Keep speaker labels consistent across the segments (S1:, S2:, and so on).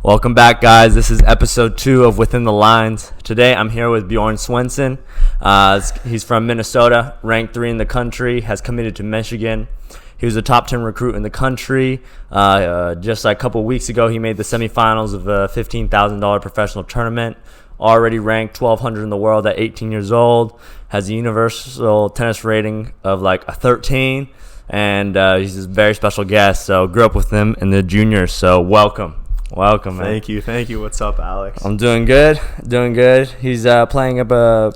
S1: Welcome back, guys. This is episode 2 of Within the Lines. Today, I'm here with Bjorn Swenson. He's from Minnesota, ranked 3 in the country, has committed to Michigan. He was a top 10 recruit in the country. Just like a couple weeks ago, he made the semifinals of a $15,000 professional tournament. Already ranked 1,200 in the world at 18 years old. Has a universal tennis rating of like a 13. And he's a very special guest. So grew up with him in the juniors. So welcome, man.
S2: Thank you. What's up, Alex?
S1: I'm doing good. He's playing up a,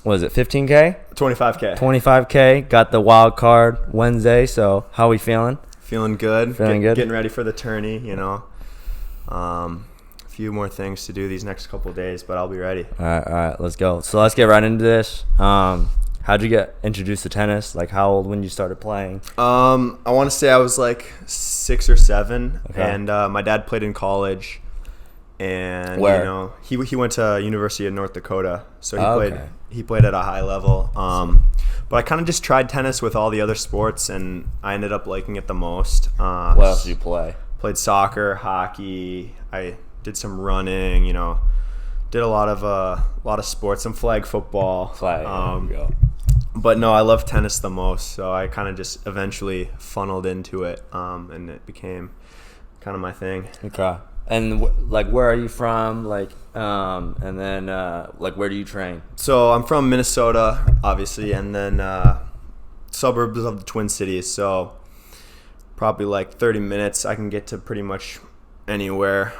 S1: what is it, 15K?
S2: 25K.
S1: 25K. Got the wild card Wednesday. So how are we feeling?
S2: Feeling good.
S1: Good.
S2: Getting ready for the tourney, A few more things to do these next couple of days, but I'll be ready.
S1: All right. Let's go. So let's get right into this. How'd you get introduced to tennis? Like how old when you started playing?
S2: I want to say I was like 6 or 7,
S1: Okay.
S2: and my dad played in college. And
S1: Where?
S2: He went to University of North Dakota, so
S1: Okay.
S2: he played at a high level. But I kind of just tried tennis with all the other sports, and I ended up liking it the most.
S1: What else did you play?
S2: Played soccer, hockey. I did some running. Did a lot of sports, some flag football.
S1: There you go.
S2: But no, I love tennis the most, so I kind of just eventually funneled into it, and it became kind of my thing.
S1: Okay. And where are you from? And then where do you train?
S2: So I'm from Minnesota, obviously, and then suburbs of the Twin Cities. So probably like 30 minutes, I can get to pretty much anywhere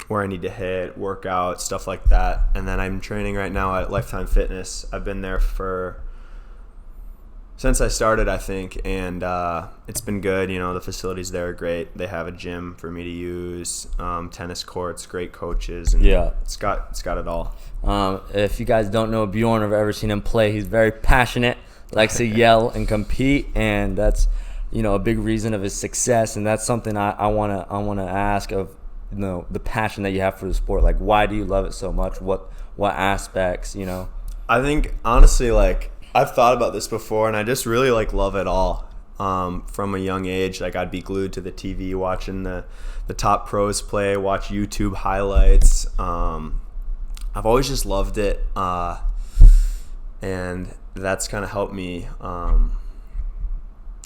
S2: where I need to hit, work out, stuff like that. And then I'm training right now at Lifetime Fitness. I've been there since I started, I think, and it's been good. The facilities there are great. They have a gym for me to use, tennis courts, great coaches, and
S1: Yeah.
S2: it's got it all.
S1: If you guys don't know Bjorn or have ever seen him play, he's very passionate, likes to yell and compete, and that's a big reason of his success. And that's something I wanna ask of the passion that you have for the sport. Like, why do you love it so much? What aspects?
S2: I think honestly, I've thought about this before, and I just really love it all. From a young age, I'd be glued to the TV watching the top pros play, watch YouTube highlights. I've always just loved it, and that's kind of helped me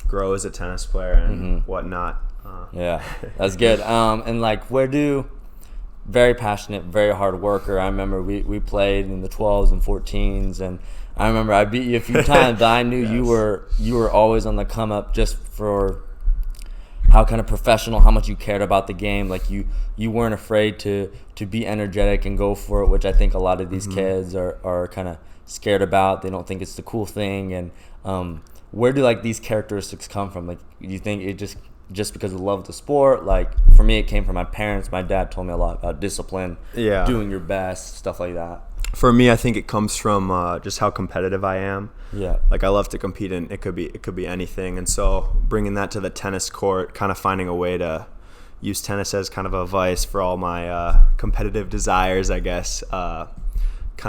S2: grow as a tennis player and whatnot.
S1: Yeah, that's good. And very passionate, very hard worker. I remember we played in the 12s and 14s, and I remember I beat you a few times, but I knew
S2: Yes.
S1: you were always on the come up just for how kind of professional, how much you cared about the game. Like you weren't afraid to be energetic and go for it, which I think a lot of these kids are kind of scared about. They don't think it's the cool thing. And where do these characteristics come from? Do you think it just because of love of the sport? For me, it came from my parents. My dad told me a lot about discipline,
S2: Yeah.
S1: doing your best, stuff like that.
S2: For me, I think it comes from just how competitive I am.
S1: Yeah.
S2: I love to compete, and it could be anything. And so bringing that to the tennis court, kind of finding a way to use tennis as kind of a vice for all my competitive desires, I guess, kind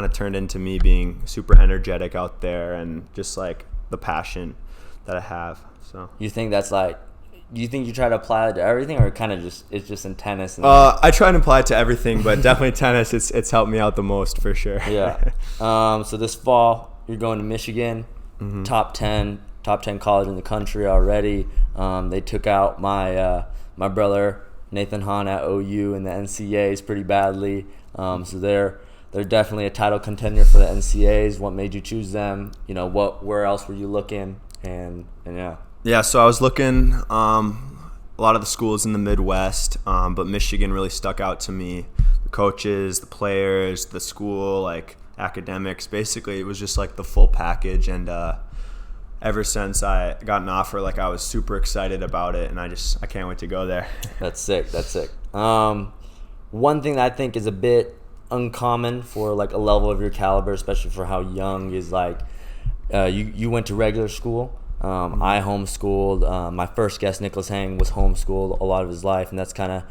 S2: of turned into me being super energetic out there, and just the passion that I have. So
S1: You think that's do you think you try to apply it to everything, or it's just in tennis? And
S2: I try and apply it to everything, but definitely tennis. It's helped me out the most for sure.
S1: Yeah. So this fall you're going to Michigan, top 10 college in the country already. They took out my brother Nathan Hahn at OU in the NCAAs pretty badly. So they're definitely a title contender for the NCAAs. What made you choose them? Where else were you looking? And yeah.
S2: Yeah, so I was looking a lot of the schools in the Midwest, but Michigan really stuck out to me. The coaches, the players, the school, academics. Basically, it was just the full package. And ever since I got an offer, I was super excited about it, and I can't wait to go there.
S1: That's sick. One thing that I think is a bit uncommon for a level of your caliber, especially for how young, is you went to regular school. I homeschooled. My first guest, Nicholas Hang, was homeschooled a lot of his life, and that's kind of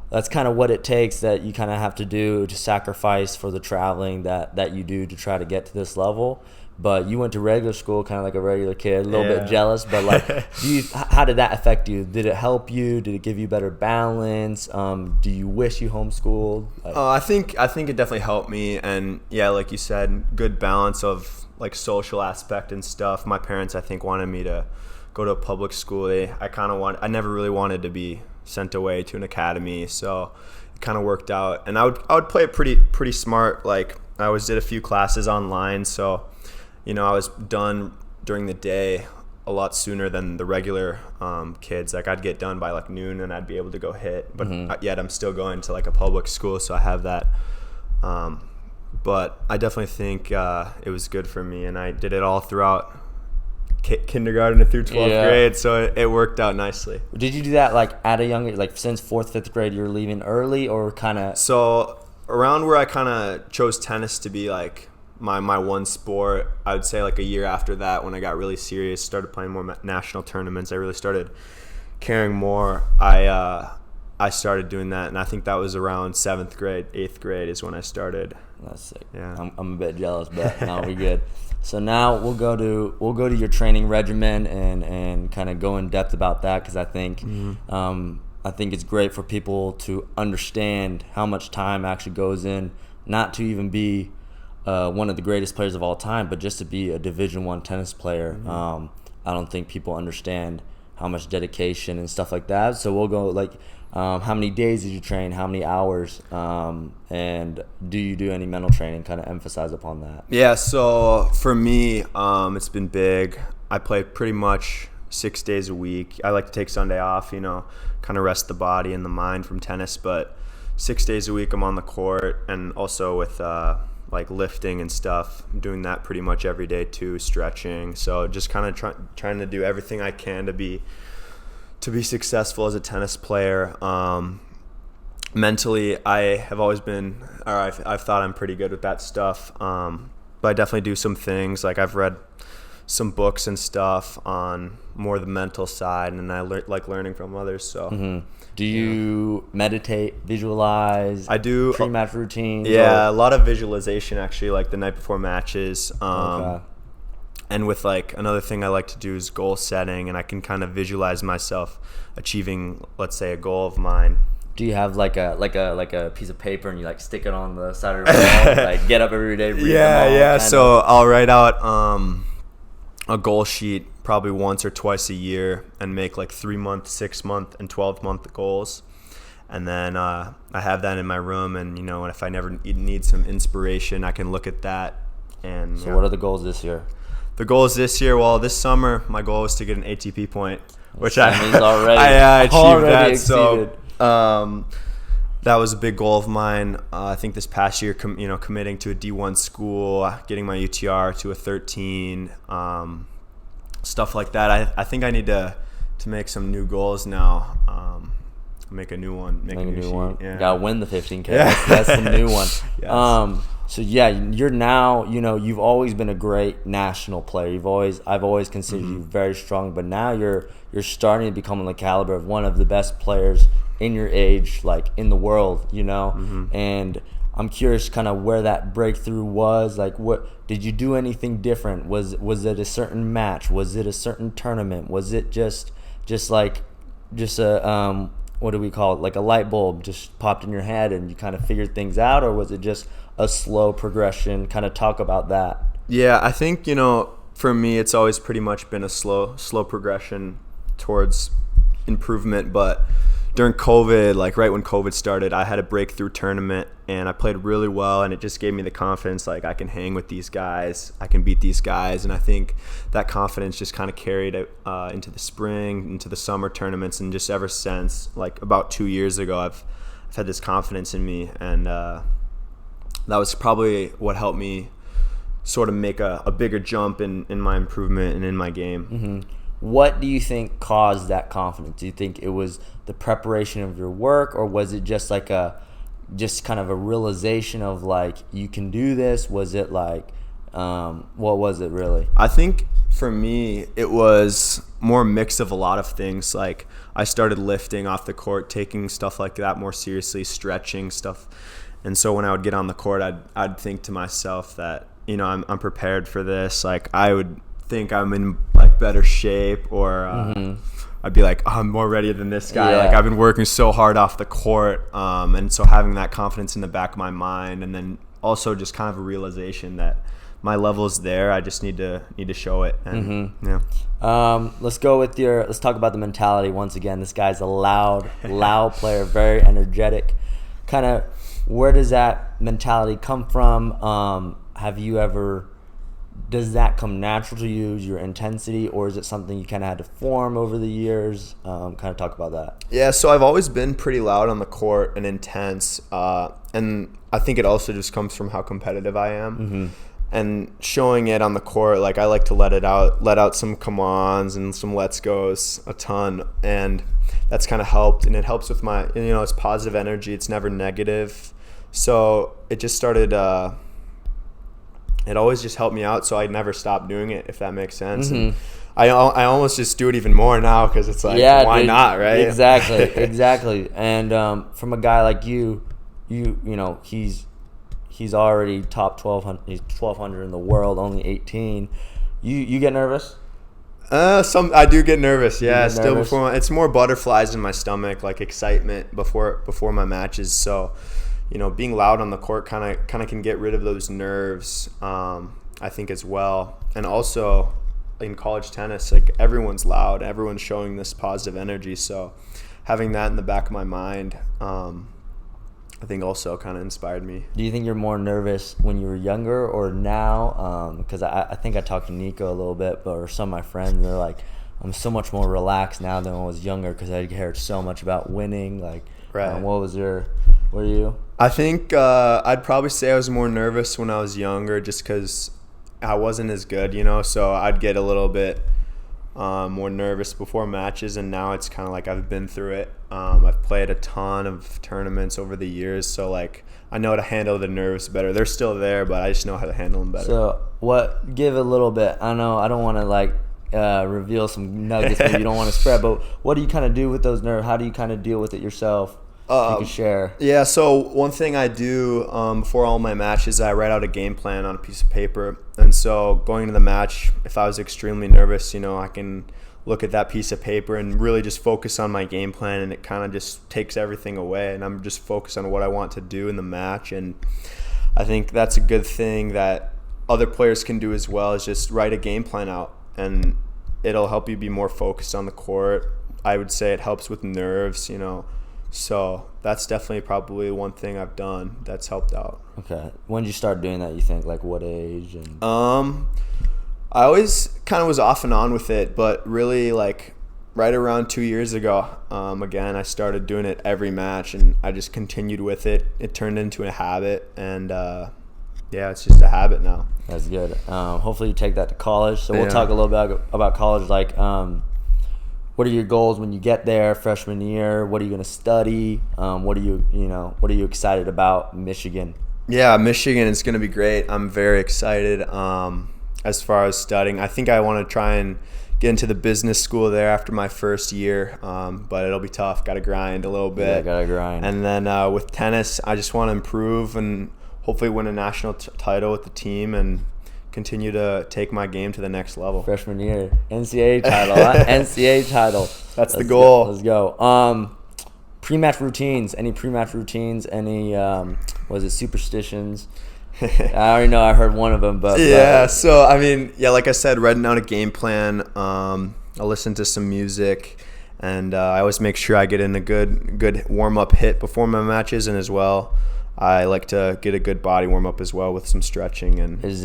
S1: that's kind of what it takes, that you kind of have to do to sacrifice for the traveling that you do to try to get to this level. But you went to regular school kind of like a regular kid, a little bit jealous, but like, how did that affect you? Did it help you? Did it give you better balance? Do you wish you homeschooled? Like,
S2: I think it definitely helped me, and yeah, like you said, good balance of like social aspect and stuff. My parents, I think, wanted me to go to a public school. I never really wanted to be sent away to an academy, so it kind of worked out. And I would play it pretty smart. Like, I always did a few classes online, so I was done during the day a lot sooner than the regular kids. Like, I'd get done by like noon and I'd be able to go hit, but yet I'm still going to like a public school, so I have that. But I definitely think it was good for me, and I did it all throughout kindergarten through 12th grade, so it worked out nicely.
S1: Did you do that like at a young age, like since 4th, 5th grade you were leaving early, or kind of?
S2: So around where I kind of chose tennis to be like my one sport, I would say like a year after that, when I got really serious, started playing more national tournaments, I really started caring more. I started doing that, and I think that was around 7th grade, 8th grade is when I started.
S1: That's sick.
S2: Yeah,
S1: I'm a bit jealous, but no, we're good. So now we'll go to your training regimen and kind of go in depth about that, because I think I think it's great for people to understand how much time actually goes in, not to even be one of the greatest players of all time, but just to be a Division I tennis player. I don't think people understand how much dedication and stuff like that. So we'll go like, how many days did you train? How many hours? And do you do any mental training? Kind of emphasize upon that.
S2: Yeah, so for me, it's been big. I play pretty much 6 days a week. I like to take Sunday off, kind of rest the body and the mind from tennis. But 6 days a week I'm on the court, and also with like lifting and stuff. I'm doing that pretty much every day too, stretching. So just kind of trying to do everything I can to be successful as a tennis player. Mentally, I have always been, or I've thought I'm pretty good with that stuff. But I definitely do some things. Like, I've read some books and stuff on more the mental side, and I like learning from others. So,
S1: Do you meditate, visualize?
S2: I do
S1: pre-match routines.
S2: Yeah, a lot of visualization actually, like the night before matches.
S1: Okay.
S2: And with like another thing I like to do is goal setting, and I can kind of visualize myself achieving, let's say, a goal of mine.
S1: Do you have like a piece of paper and you like stick it on the side of the wall, like get up every day? Read them all,
S2: So I'll write out a goal sheet probably once or twice a year and make like 3-month, 6-month, and 12-month goals. And then I have that in my room, and if I never need some inspiration, I can look at that. And
S1: so what are the goals this year?
S2: The goals this year, well, this summer my goal was to get an ATP point, which I achieved that.
S1: Exceeded.
S2: So that was a big goal of mine. I think this past year, committing to a D1 school, getting my UTR to a 13, stuff like that. I think I need to make some new goals now. Make a new one. Make a new one. Yeah.
S1: Gotta win the 15K. Yeah. That's the new one.
S2: Yes.
S1: So yeah, you're now, you've always been a great national player. I've always considered you very strong, but now you're starting to become on the caliber of one of the best players in your age, like in the world, And I'm curious kind of where that breakthrough was. Like, what did you do anything different? Was it a certain match? Was it a certain tournament? Was it just a what do we call it? Like a light bulb just popped in your head and you kind of figured things out, or was it just a slow progression? Kind of talk about that.
S2: Yeah, I think, for me, it's always pretty much been a slow progression towards improvement. But during COVID, like right when COVID started, I had a breakthrough tournament and I played really well, and it just gave me the confidence, like I can hang with these guys, I can beat these guys. And I think that confidence just kind of carried into the spring, into the summer tournaments, and just ever since, like about 2 years ago, I've had this confidence in me, and that was probably what helped me sort of make a bigger jump in my improvement and in my game.
S1: What do you think caused that confidence? Do you think it was the preparation of your work, or was it just like just kind of a realization of like, you can do this? Was it like, what was it really?
S2: I think for me, it was more a mix of a lot of things. Like I started lifting off the court, taking stuff like that more seriously, stretching stuff. And so when I would get on the court, I'd think to myself that, you know, I'm prepared for this. Like I would think I'm in like better shape, or I'd be like, oh, I'm more ready than this guy. Like I've been working so hard off the court. And so having that confidence in the back of my mind, and then also just kind of a realization that my level's there. I just need to show it. And
S1: let's talk about the mentality once again. This guy's a loud player, very energetic. Kind of, where does that mentality come from? Does that come natural to you, your intensity, or is it something you kind of had to form over the years? Kind of talk about that.
S2: Yeah, so I've always been pretty loud on the court and intense, and I think it also just comes from how competitive I am. And showing it on the court, like I like to let out some come-ons and some let's goes a ton, and that's kind of helped. And it helps with my, you know, it's positive energy. It's never negative. So it just started. It always just helped me out, so I never stopped doing it, if that makes sense. And I almost just do it even more now because it's like, why not, right?
S1: Exactly. And from a guy like you know, he's already top 1,200. He's 1,200 in the world, only 18. You get nervous?
S2: I do get nervous. Yeah, still
S1: nervous?
S2: It's more butterflies in my stomach, like excitement before my matches. So, you know, being loud on the court kind of can get rid of those nerves. I think as well, and also in college tennis, like everyone's loud, everyone's showing this positive energy. So, having that in the back of my mind, I think also kind of inspired me.
S1: Do you think you're more nervous when you were younger or now? Because I think I talked to Nico a little bit, or some of my friends, and they're like, I'm so much more relaxed now than when I was younger because I cared so much about winning. Like,
S2: right.
S1: Were you?
S2: I think I'd probably say I was more nervous when I was younger just because I wasn't as good, you know, so I'd get a little bit more nervous before matches, and now it's kind of like I've been through it. I've played a ton of tournaments over the years, so like I know how to handle the nerves better. They're still there, but I just know how to handle them better.
S1: So give a little bit. I know I don't want to like reveal some nuggets that you don't want to spread, but what do you kind of do with those nerves? How do you kind of deal with it yourself? You can share.
S2: Yeah, so one thing I do before all my matches, I write out a game plan on a piece of paper. And so going to the match, if I was extremely nervous, you know, I can look at that piece of paper and really just focus on my game plan, and it kind of just takes everything away, and I'm just focused on what I want to do in the match. And I think that's a good thing that other players can do as well, is just write a game plan out, and it'll help you be more focused on the court. I would say it helps with nerves, you know. So that's definitely probably one thing I've done that's helped out.
S1: Okay. When did you start doing that, you think? Like what age? And
S2: I always kind of was off and on with it, but really like right around 2 years ago, again, I started doing it every match, and I just continued with it. It turned into a habit, and yeah, it's just a habit now.
S1: That's good. Hopefully you take that to college. So we'll talk a little bit about college. Like, what are your goals when you get there, freshman year? What are you going to study? What are you excited about Michigan?
S2: Yeah, Michigan is going to be great. I'm very excited. As far as studying, I think I want to try and get into the business school there after my first year, but it'll be tough. Got to grind a little bit.
S1: Yeah, got to grind.
S2: And then with tennis, I just want to improve and hopefully win a national title with the team and continue to take my game to the next level.
S1: Freshman year, NCAA title, NCAA title.
S2: That's the goal.
S1: Let's go. Pre-match routines. Any pre-match routines? Any superstitions? I already know I heard one of them, but
S2: yeah. So I mean, yeah, like I said, writing out a game plan. I listen to some music, and I always make sure I get in a good warm-up hit before my matches, and as well, I like to get a good body warm-up as well with some stretching. And
S1: is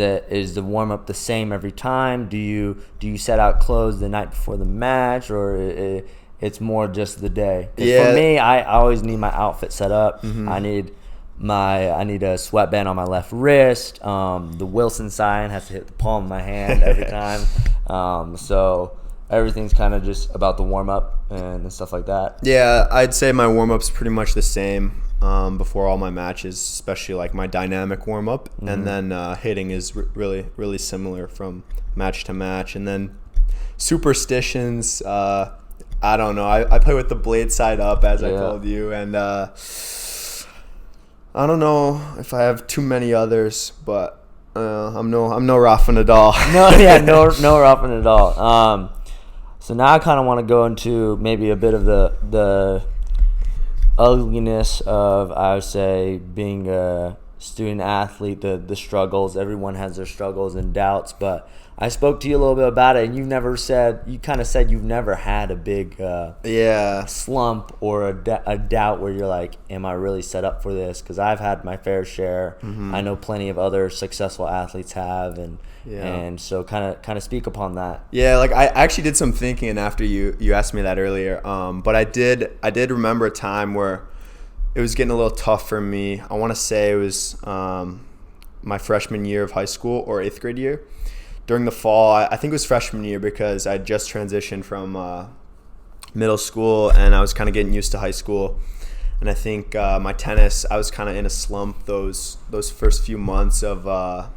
S1: the warm-up the same every time? Do you set out clothes the night before the match, or it's more just the day?
S2: Yeah.
S1: For me, I always need my outfit set up.
S2: Mm-hmm.
S1: I need a sweatband on my left wrist. The Wilson sign has to hit the palm of my hand every time. So everything's kind of just about the warm-up and stuff like that.
S2: Yeah, I'd say my warm-up's pretty much the same. before all my matches, especially like my dynamic warm up, and then hitting is really similar from match to match. And then superstitions, I don't know. I play with the blade side up, as I told you, and I don't know if I have too many others, but I'm no Rafa Nadal.
S1: No Rafa Nadal. So now I kind of want to go into maybe a bit of the ugliness of, I would say, being a student athlete, the struggles. Everyone has their struggles and doubts, but I spoke to you a little bit about it, and you kind of said you've never had a big slump or a doubt where you're like, am I really set up for this? Because I've had my fair share. I know plenty of other successful athletes have, and so kind of speak upon that.
S2: Yeah, like I actually did some thinking after you asked me that earlier. But I did remember a time where it was getting a little tough for me. I want to say it was my freshman year of high school or 8th grade year. During the fall, I think it was freshman year, because I just transitioned from middle school and I was kind of getting used to high school. And I think my tennis, I was kind of in a slump those first few months of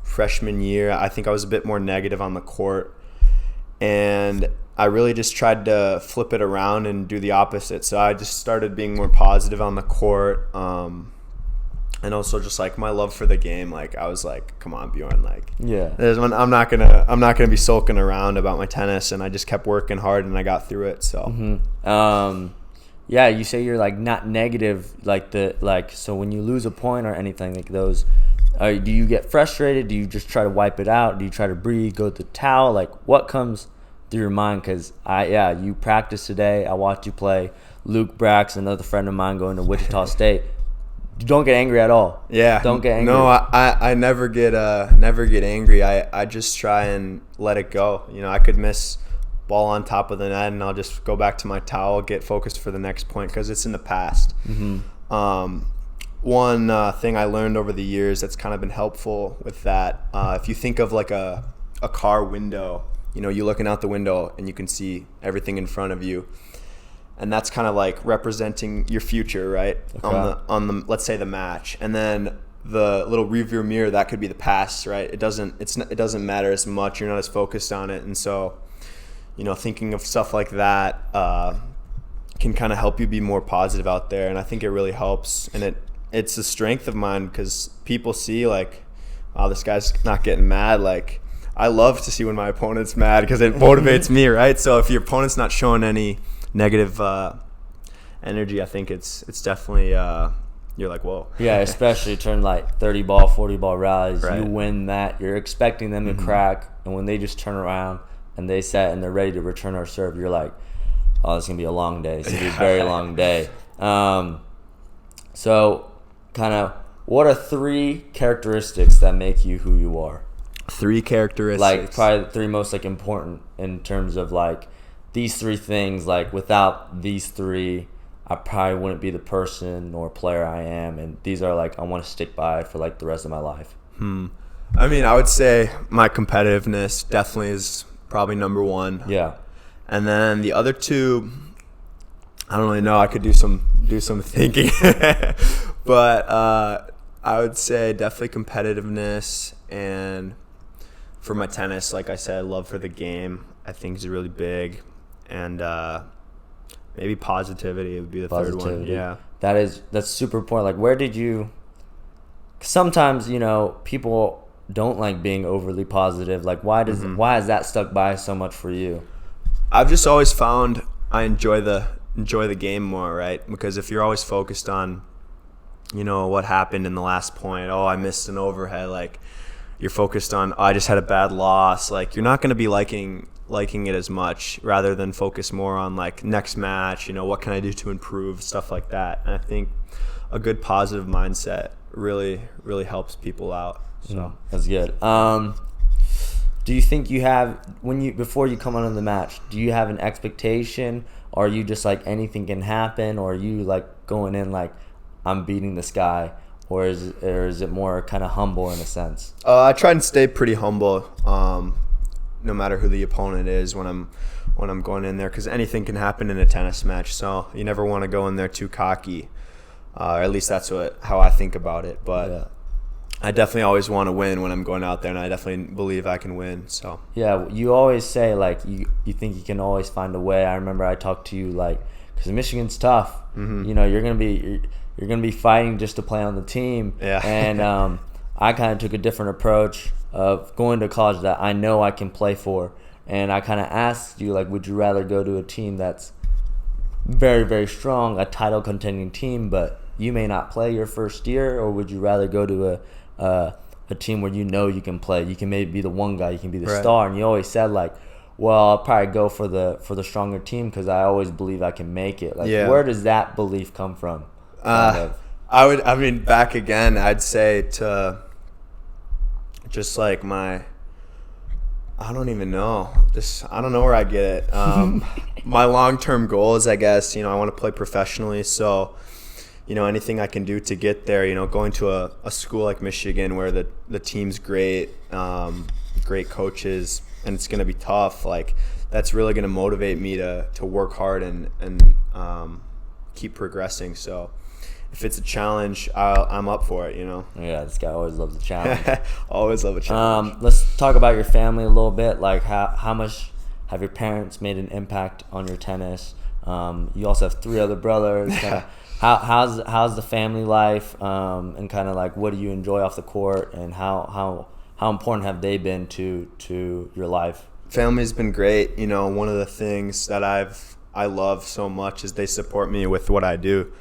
S2: freshman year. I think I was a bit more negative on the court, and I really just tried to flip it around and do the opposite. So I just started being more positive on the court, and also just like my love for the game. Like I was like, come on, Bjorn, like I'm not gonna be sulking around about my tennis, and I just kept working hard and I got through it. So
S1: you say you're like not negative, so when you lose a point or anything like those, do you get frustrated? Do you just try to wipe it out? Do you try to breathe, go to the towel? Like what comes through your mind? Because you practiced today. I watched you play Luke Brax, another friend of mine, going to Wichita State. You don't get angry at all.
S2: Yeah.
S1: Don't get angry.
S2: No, I never get angry. I just try and let it go. You know, I could miss ball on top of the net, and I'll just go back to my towel, get focused for the next point, because it's in the past. One thing I learned over the years that's kind of been helpful with that, if you think of like a car window, you know, you're looking out the window and you can see everything in front of you. And that's kind of like representing your future, right? Okay. On the let's say the match, and then the little rearview mirror, that could be the past, right? It doesn't matter as much. You're not as focused on it, and so, you know, thinking of stuff like that can kind of help you be more positive out there. And I think it really helps, and it's a strength of mine, because people see like, wow, this guy's not getting mad. Like I love to see when my opponent's mad, because it motivates me, right? So if your opponent's not showing any negative energy, I think it's definitely you're like, whoa.
S1: Yeah, especially turn like 30 ball, 40 ball rallies.
S2: Right.
S1: You win that, you're expecting them to crack, and when they just turn around and they set and they're ready to return our serve, you're like, oh, it's gonna be a long day. It's gonna be a very long day. So kind of, what are 3 characteristics that make you who you are?
S2: 3 characteristics,
S1: like probably the 3 most like important in terms of like these 3 things. Like without these 3, I probably wouldn't be the person or player I am, and these are like I want to stick by for like the rest of my life.
S2: I mean, I would say my competitiveness definitely is probably number 1.
S1: Yeah.
S2: And then the other 2, I don't really know. I could do some thinking, but I would say definitely competitiveness, and for my tennis, like I said, love for the game, I think is really big, and maybe positivity would be the third one. Yeah,
S1: that's super important. Like, where did you? Sometimes, you know, people don't like being overly positive. Like, why has that stuck by so much for you?
S2: I've just always found I enjoy the game more, right? Because if you're always focused on, you know, what happened in the last point, oh, I missed an overhead, like you're focused on, oh, I just had a bad loss, like you're not going to be liking it as much, rather than focus more on like next match, you know, what can I do to improve, stuff like that. And I think a good positive mindset really helps people out. So
S1: that's good. Do you think you have, before you come on the match, do you have an expectation, or are you just like anything can happen, or are you like going in like I'm beating this guy, or is it more kind of humble in a sense?
S2: I try and stay pretty humble, no matter who the opponent is when I'm going in there, because anything can happen in a tennis match. So you never want to go in there too cocky. Or at least that's how I think about it. But
S1: Yeah.
S2: I definitely always want to win when I'm going out there, and I definitely believe I can win. So
S1: Yeah, you always say like you think you can always find a way. I remember I talked to you like because Michigan's tough. You know, you're gonna be fighting just to play on the team.
S2: Yeah.
S1: And I kind of took a different approach of going to college that I know I can play for, and I kind of asked you like, would you rather go to a team that's very very strong, a title contending team, but you may not play your first year, or would you rather go to a team where you know you can play? You can maybe be the one guy, you can be the
S2: Right.
S1: star. And you always said like, well, I'll probably go for the stronger team because I always believe I can make it. Like,
S2: Yeah.
S1: where does that belief come from? Kind of?
S2: I mean, back again, I'd say to just like I don't even know. I don't know where I get it. My long-term goals, I guess, I want to play professionally. So, anything I can do to get there, going to a school like Michigan where the team's great, great coaches, and it's going to be tough. Like, that's really going to motivate me to work hard and keep progressing. So if it's a challenge, I'm up for it,
S1: Yeah, this guy always loves a challenge.
S2: Always love a challenge.
S1: Let's talk about your family a little bit. Like, how much have your parents made an impact on your tennis? You also have 3 other brothers. How's the family life? And kind of like, what do you enjoy off the court? And how important have they been to your life?
S2: Family's been great. One of the things that I love so much is they support me with what I do.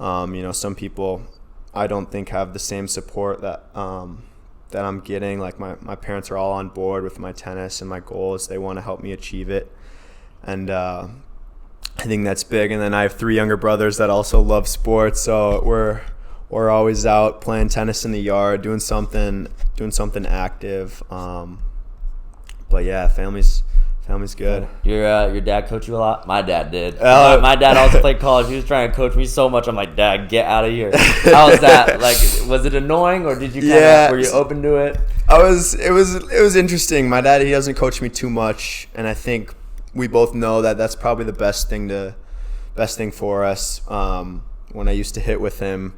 S2: Some people I don't think have the same support that I'm getting. Like my parents are all on board with my tennis and my goals. They want to help me achieve it, and I think that's big. And then I have 3 younger brothers that also love sports, so we're always out playing tennis in the yard, doing something active. But yeah, family's good.
S1: Your dad coach you a lot? My dad did. My dad also played college. He was trying to coach me so much. I'm like, Dad, get out of here. How was that? Like, was it annoying, or did you were you open to it?
S2: It was interesting. My dad, he doesn't coach me too much, and I think we both know that that's probably the best thing for us. When I used to hit with him,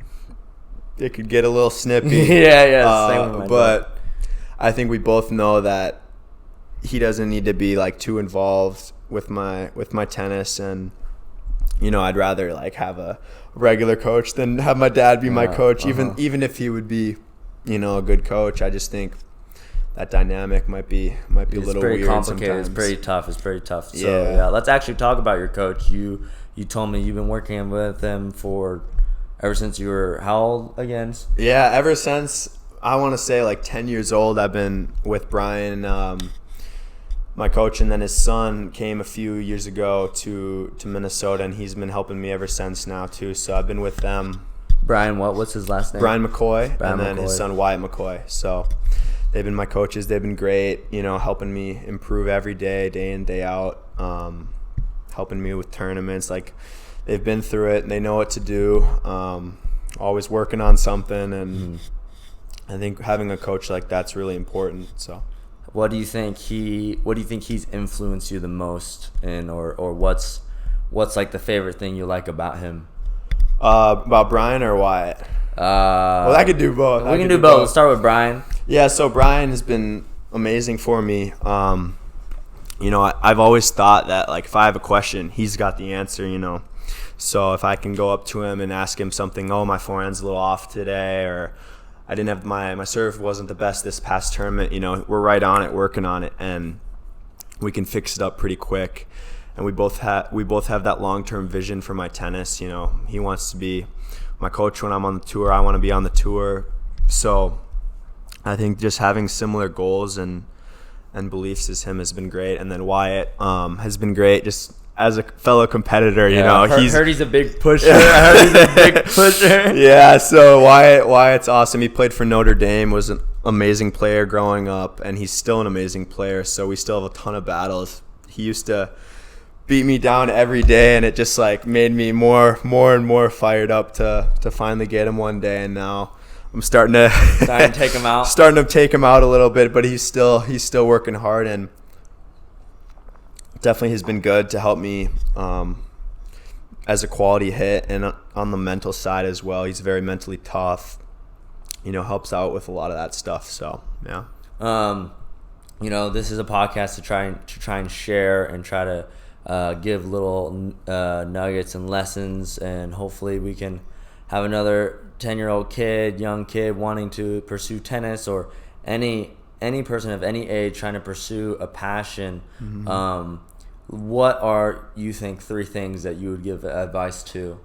S2: it could get a little snippy.
S1: yeah. Same with my
S2: but
S1: dad.
S2: I think we both know that he doesn't need to be like too involved with my tennis, and I'd rather like have a regular coach than have my dad be my coach, even if he would be a good coach. I just think that dynamic might be a little weird.
S1: It's pretty complicated.
S2: Sometimes.
S1: It's pretty tough. So yeah, let's actually talk about your coach. You told me you've been working with him for ever since you were how old again?
S2: Yeah, ever since I want to say like 10 years old, I've been with Brian, my coach, and then his son came a few years ago to Minnesota, and he's been helping me ever since now too. So I've been with them.
S1: Brian, what's his last name?
S2: Brian McCoy, and then his son Wyatt McCoy. So they've been my coaches. They've been great, helping me improve every day, day in, day out, helping me with tournaments. Like, they've been through it and they know what to do. Always working on something, and I think having a coach like that's really important. So.
S1: What do you think he's influenced you the most in, or what's like the favorite thing you like about him?
S2: About Brian or Wyatt? Well, I could do both.
S1: We can do both. Let's start with Brian.
S2: Yeah, so Brian has been amazing for me. I've always thought that like if I have a question, he's got the answer. So if I can go up to him and ask him something, my forehand's a little off today, or I didn't have my serve wasn't the best this past tournament. We're right on it, working on it, and we can fix it up pretty quick. And we both have that long-term vision for my tennis. He wants to be my coach when I'm on the tour. I want to be on the tour. So I think just having similar goals and beliefs as him has been great. And then Wyatt has been great just as a fellow competitor.
S1: Heard he's a big pusher.
S2: Yeah, so Wyatt's awesome. He played for Notre Dame, was an amazing player growing up, and he's still an amazing player. So we still have a ton of battles. He used to beat me down every day, and it just like made me more and more fired up to finally get him one day. And now I'm starting to
S1: take him out.
S2: Starting to take him out a little bit, but he's still working hard, and definitely has been good to help me as a quality hit, and on the mental side as well. He's very mentally tough. Helps out with a lot of that stuff. So yeah.
S1: This is a podcast to try and share and try to give little nuggets and lessons, and hopefully we can have another 10-year-old young kid wanting to pursue tennis, or any person of any age trying to pursue a passion. Mm-hmm. What are, you think, 3 things that you would give advice to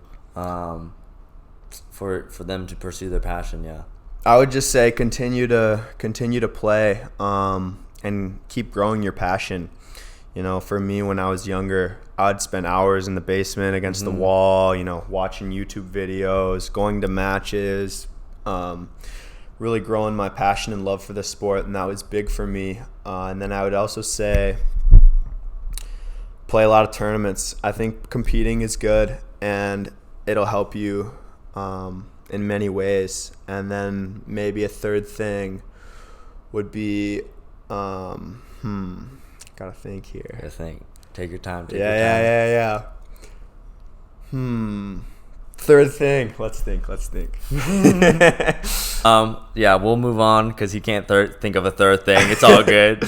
S1: for them to pursue their passion? Yeah,
S2: I would just say continue to play and keep growing your passion. For me, when I was younger, I'd spend hours in the basement against the wall, watching YouTube videos, going to matches, really growing my passion and love for the sport, and that was big for me. And then I would also say play a lot of tournaments. I think competing is good, and it'll help you in many ways. And then maybe a third thing would be gotta think here.
S1: Take your time.
S2: Yeah. Third thing. Let's think.
S1: We'll move on because he can't think of a third thing. It's all good.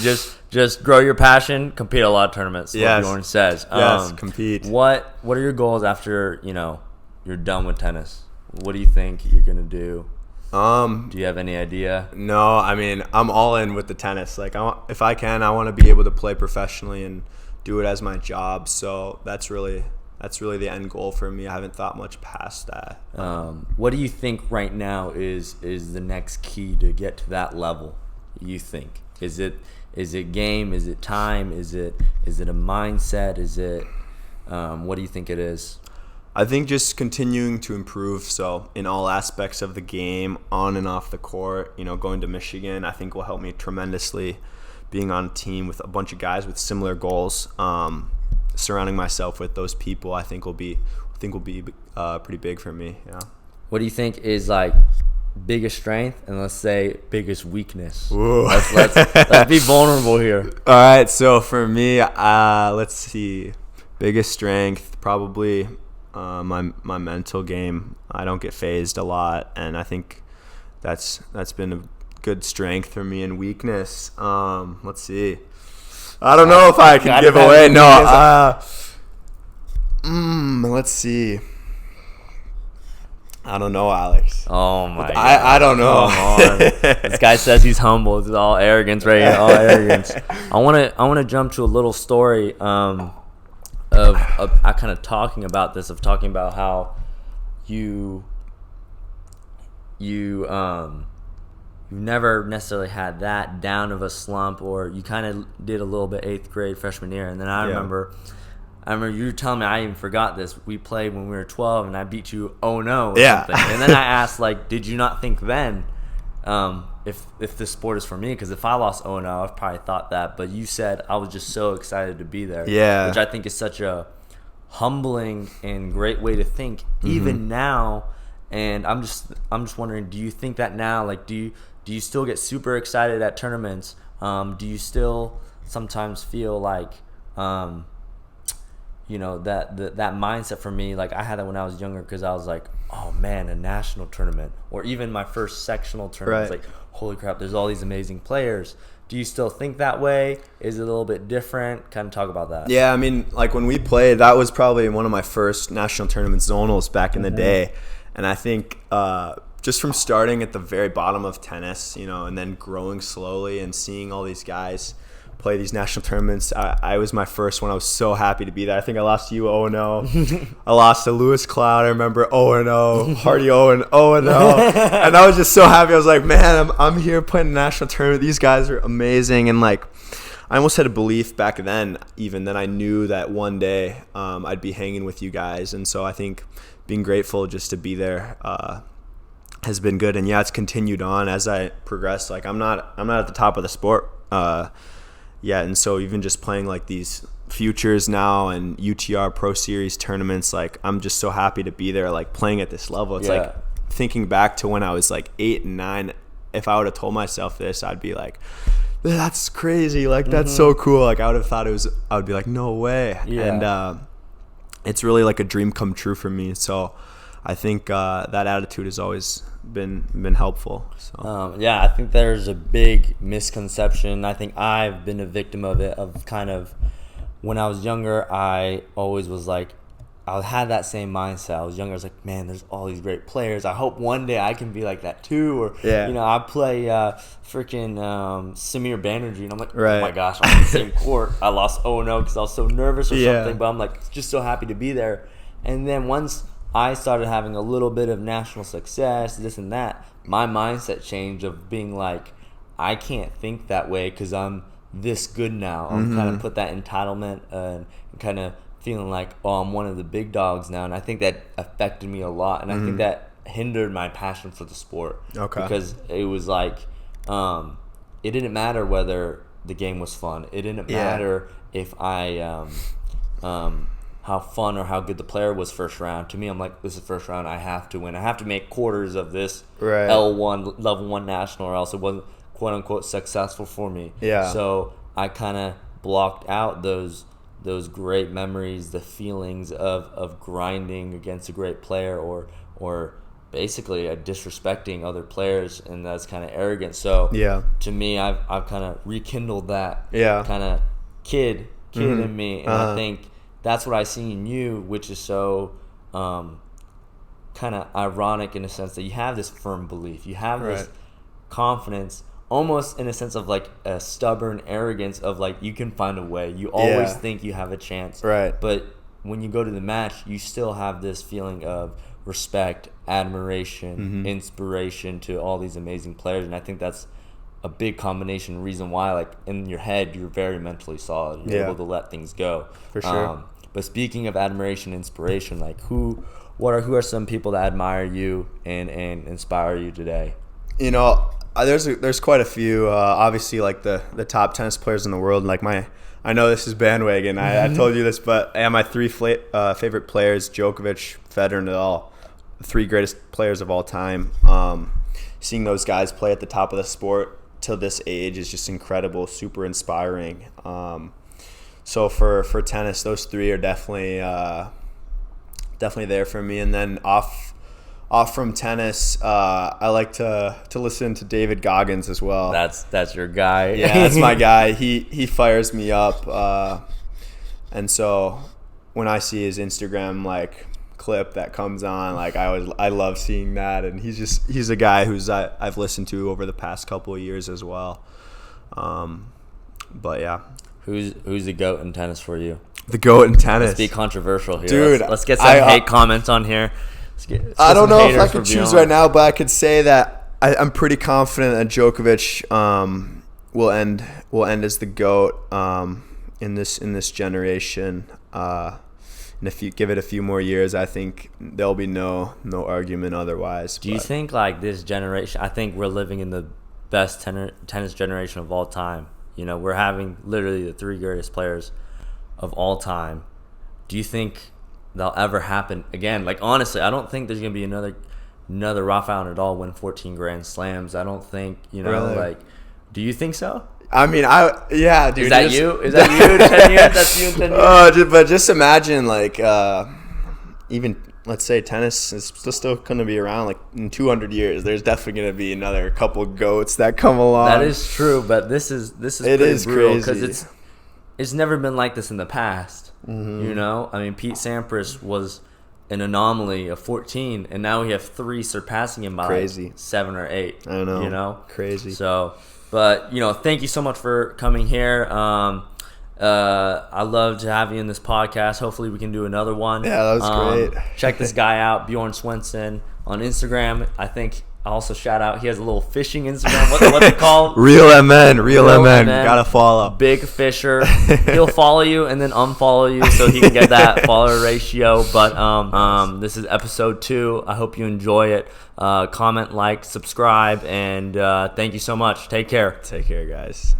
S1: Just grow your passion, compete at a lot of tournaments.
S2: Yes.
S1: What Bjorn says.
S2: Yes, compete.
S1: What are your goals after you're done with tennis? What do you think you're gonna do? Do you have any idea?
S2: No, I mean, I'm all in with the tennis. Like, if I can, I want to be able to play professionally and do it as my job. So that's really the end goal for me. I haven't thought much past that.
S1: What do you think right now is the next key to get to that level? You think is it game? Is it time? Is it a mindset? Is it what do you think it is?
S2: I think just continuing to improve. So in all aspects of the game, on and off the court, going to Michigan, I think will help me tremendously. Being on a team with a bunch of guys with similar goals, surrounding myself with those people, I think will be pretty big for me. Yeah.
S1: What do you think is like biggest strength and let's say biggest weakness?
S2: Ooh.
S1: Let's be vulnerable here.
S2: All right. So for me, let's see, biggest strength probably. My mental game. I don't get phased a lot, and I think that's been a good strength for me. And weakness, let's see. I don't know if I can give away. No. Let's see. I don't know, Alex.
S1: Oh my God.
S2: I don't know.
S1: Come on. This guy says he's humble. It's all arrogance, right here. All arrogance. I wanna jump to a little story. Of I kind of talking about how you never necessarily had that down of a slump, or you kind of did a little bit 8th grade freshman year, and then I remember you were telling me, I even forgot this, we played when we were 12 and I beat you 0-0 or something, and then I asked, like, did you not think then if this sport is for me? Because if I lost 0-0, I've probably thought that. But you said I was just so excited to be there.
S2: Yeah.
S1: Which I think is such a humbling and great way to think, even now. And I'm just wondering, do you think that now? Like, do you still get super excited at tournaments? Do you still sometimes feel like, that mindset for me? Like, I had that when I was younger, because I was like, oh man, a national tournament, or even my first sectional tournament. Right. It's like, holy crap, there's all these amazing players. Do you still think that way? Is it a little bit different? Kind of talk about that.
S2: Yeah, I mean, like when we played, that was probably one of my first national tournaments, zonals back in the day. And I think just from starting at the very bottom of tennis, and then growing slowly and seeing all these guys play these national tournaments, I was my first one. I was so happy to be there. I think I lost to you 0-0. I lost to Lewis Cloud. I remember 0-0, Hardy 0-0. And I was just so happy. I was like, man, I'm here playing a national tournament. These guys are amazing. And like, I almost had a belief back then, even that I knew that one day I'd be hanging with you guys. And so I think being grateful just to be there has been good. And yeah, it's continued on as I progress. Like, I'm not at the top of the sport yet, and so even just playing like these futures now and UTR Pro Series tournaments, like, I'm just so happy to be there, like, playing at this level. It's like thinking back to when I was like 8 and 9. If I would have told myself this, I'd be like, that's crazy, like, that's so cool. Like, I would have thought I would be like, no way. And it's really like a dream come true for me. So I think that attitude has always been helpful. So.
S1: Yeah, I think there's a big misconception. I think I've been a victim of it, of kind of when I was younger, I always was like, I had that same mindset. I was younger. I was like, man, there's all these great players. I hope one day I can be like that too. Or, I play freaking Samir Banerjee, and I'm like, oh my gosh, I'm on the same court. I lost 0-0 because I was so nervous or something. But I'm like, just so happy to be there. And then once I started having a little bit of national success, this and that, my mindset changed of being like, I can't think that way because I'm this good now. I'm kind of put that entitlement and kind of feeling like, oh, I'm one of the big dogs now. And I think that affected me a lot. And I think that hindered my passion for the sport. Okay. Because it was like, it didn't matter whether the game was fun. It didn't matter if I, how fun or how good the player was first round. To me, I'm like, this is first round. I have to win. I have to make quarters of this L1, level 1 national, or else it wasn't quote unquote successful for me. Yeah. So I kind of blocked out those great memories, the feelings of grinding against a great player or basically disrespecting other players, and that's kind of arrogant. So to me, I've kind of rekindled that kind of kid in me, and I think that's what I see in you, which is so kind of ironic in a sense that you have this firm belief, you have this confidence, almost in a sense of like a stubborn arrogance of like, you can find a way. You always think you have a chance. Right. But when you go to the match, you still have this feeling of respect, admiration, inspiration to all these amazing players. And I think that's a big combination reason why, like, in your head, you're very mentally solid. You're able to let things go. For sure. But speaking of admiration, inspiration, like who are some people that admire you and inspire you today?
S2: There's quite a few. Obviously, like the top tennis players in the world. Like I know this is bandwagon. I told you this, but my three favorite players: Djokovic, Federer, Nadal, the three greatest players of all time. Seeing those guys play at the top of the sport till this age is just incredible, super inspiring. So for tennis, those three are definitely there for me. And then off from tennis, I like to listen to David Goggins as well.
S1: That's your guy.
S2: Yeah, that's my guy. He fires me up. And so when I see his Instagram like clip that comes on, like I love seeing that. And he's a guy who's I've listened to over the past couple of years as well. But yeah.
S1: Who's the GOAT in tennis for you?
S2: The GOAT in tennis.
S1: Let's be controversial here.
S2: Dude,
S1: let's get some hate comments on here.
S2: I don't know if I could choose right now, but I could say that I'm pretty confident that Djokovic will end as the GOAT in this generation. And if you give it a few more years, I think there'll be no argument otherwise.
S1: Do you think like this generation? I think we're living in the best tennis generation of all time. We're having literally the three greatest players of all time. Do you think that'll ever happen again? Like, honestly, I don't think there's going to be another Rafael Nadal win 14 Grand Slams. I don't think, really? Like, do you think so?
S2: I mean, yeah, dude.
S1: Is that you? Is that you in 10 years? That's you in 10 years?
S2: But just imagine, like, even, let's say tennis is still going to be around, like, in 200 years. There's definitely going to be another couple GOATs that come along.
S1: That is true, but this is
S2: it is crazy
S1: because it's never been like this in the past. I mean, Pete Sampras was an anomaly of 14, and now we have three surpassing him by like 7 or 8.
S2: I know. Crazy.
S1: So, but thank you so much for coming here. I love to have you in this podcast. Hopefully we can do another one.
S2: Yeah, that was great.
S1: Check this guy out, Bjorn Swenson, on Instagram. I think I also shout out, he has a little fishing Instagram. What's it called?
S2: Real MN. Gotta follow.
S1: Big fisher. He'll follow you and then unfollow you so he can get that follower ratio. But this is episode 2. I hope you enjoy it. Comment, like, subscribe, and thank you so much. Take care.
S2: Take care, guys.